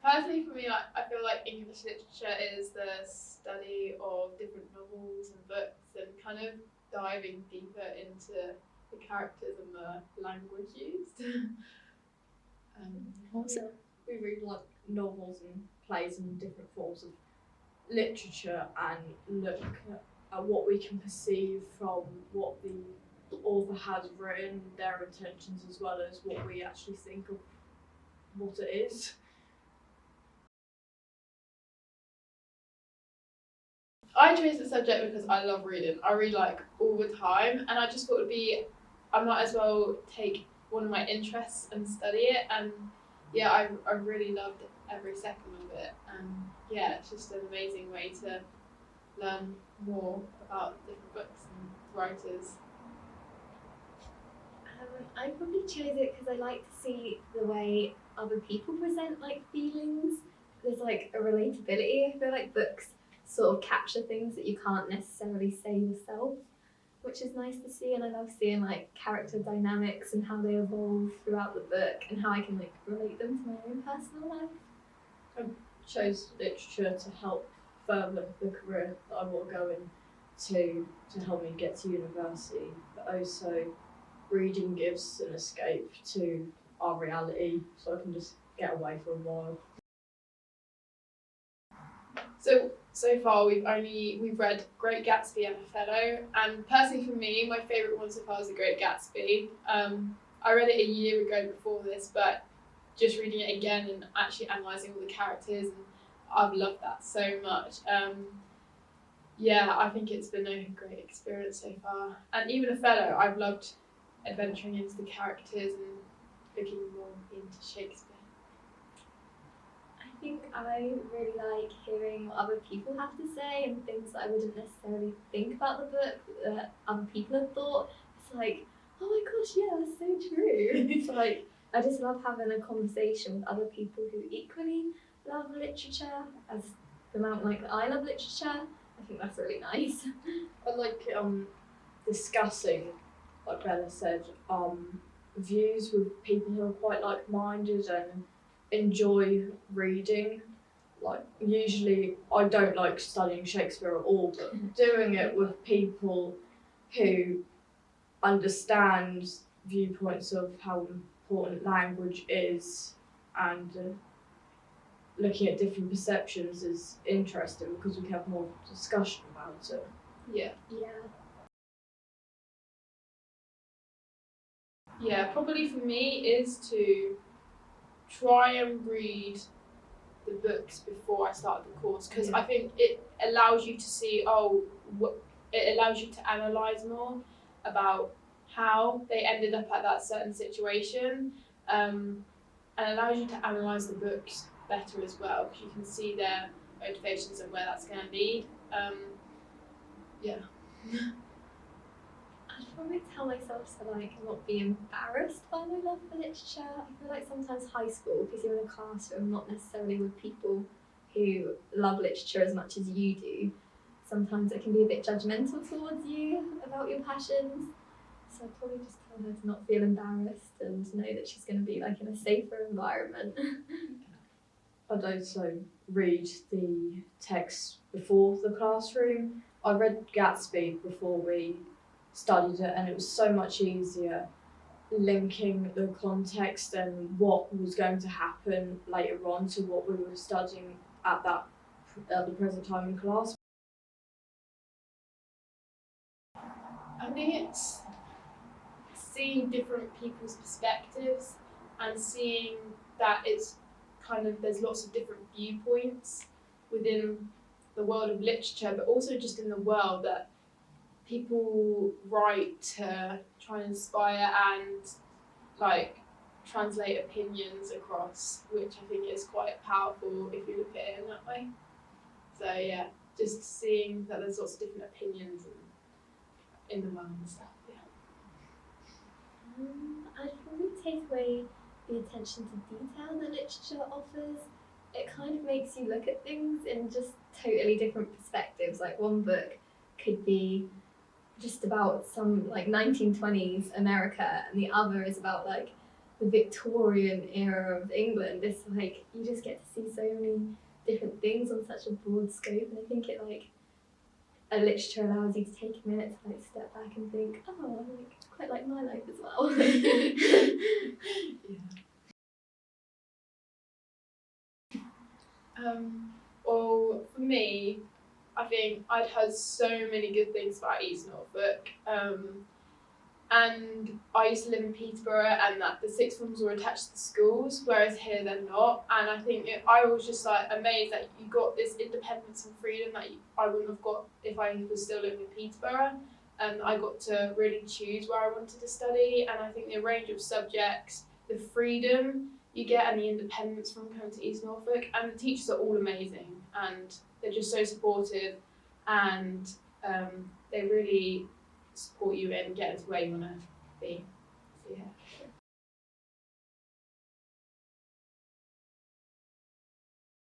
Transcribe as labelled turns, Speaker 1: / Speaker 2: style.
Speaker 1: Personally, for me, I feel like English literature is the study of different novels and books and kind of diving deeper into the characters and the language used.
Speaker 2: Also, we read like novels and plays and different forms of literature and look at what we can perceive from what the author has written, their intentions, as well as what we actually think of what it is.
Speaker 1: I chose the subject because I love reading. I read like all the time, and I just thought I might as well take one of my interests and study it. And yeah, I really loved every second of it. And yeah, it's just an amazing way to learn more about different books and writers.
Speaker 3: I probably chose it because I like to see the way other people present like feelings. There's like a relatability. I feel like books sort of capture things that you can't necessarily say yourself, which is nice to see. And I love seeing like character dynamics and how they evolve throughout the book and how I can like relate them to my own personal life.
Speaker 2: I chose literature to help further the career that I want to go into to help me get to university, but also reading gives an escape to our reality, so I can just get away for a while.
Speaker 1: So far we've read Great Gatsby and Othello, and personally for me, my favourite one so far is The Great Gatsby. I read it a year ago before this, but just reading it again and actually analysing all the characters, and I've loved that so much. Yeah, I think it's been a great experience so far. And even Othello, I've loved adventuring into the characters and looking more into Shakespeare.
Speaker 3: I think I really like hearing what other people have to say and things that I wouldn't necessarily think about the book that other people have thought. It's like, oh my gosh, yeah, that's so true. It's like, I just love having a conversation with other people who equally love literature as the amount like I love literature. I think that's really nice.
Speaker 2: I like discussing, like Bella said, views with people who are quite like-minded and enjoy reading. Like usually I don't like studying Shakespeare at all, but doing it with people who understand viewpoints of how important language is and looking at different perceptions is interesting because we can have more discussion about it.
Speaker 1: Yeah. Yeah, probably for me is to try and read the books before I start the course, because I think it allows you to see, it allows you to analyse more about how they ended up at that certain situation, and allows you to analyse the books better as well, because you can see their motivations and where that's going to lead. Yeah.
Speaker 3: I'd probably tell myself to like not be embarrassed by my love for literature. I feel like sometimes high school, because you're in a classroom, not necessarily with people who love literature as much as you do, sometimes it can be a bit judgmental towards you about your passions. So I'd probably just tell her to not feel embarrassed and know that she's going to be like in a safer environment.
Speaker 2: I'd also read the text before the classroom. I read Gatsby before we studied it, and it was so much easier linking the context and what was going to happen later on to what we were studying at the present time in class.
Speaker 1: I think it's seeing different people's perspectives and seeing that it's kind of, there's lots of different viewpoints within the world of literature, but also just in the world, that people write to try and inspire and like translate opinions across, which I think is quite powerful if you look at it in that way. So yeah, just seeing that there's lots of different opinions in the world and stuff. Yeah.
Speaker 3: I'd probably take away the attention to detail that literature offers. It kind of makes you look at things in just totally different perspectives. Like one book could be just about some like 1920s America, and the other is about like the Victorian era of England. It's like you just get to see so many different things on such a broad scope, and I think it like a literature allows you to take a minute to like step back and think, oh, I like quite like my life as well.
Speaker 1: Well, for me, I think I'd heard so many good things about East Norfolk. And I used to live in Peterborough, and that the sixth forms were attached to the schools, whereas here they're not. And I think I was just like amazed that you got this independence and freedom that I wouldn't have got if I was still living in Peterborough. And I got to really choose where I wanted to study, and I think the range of subjects, the freedom you get, and the independence from coming to East Norfolk, and the teachers are all amazing, and they're just so supportive, and they really support you in getting to where you want to be. So yeah.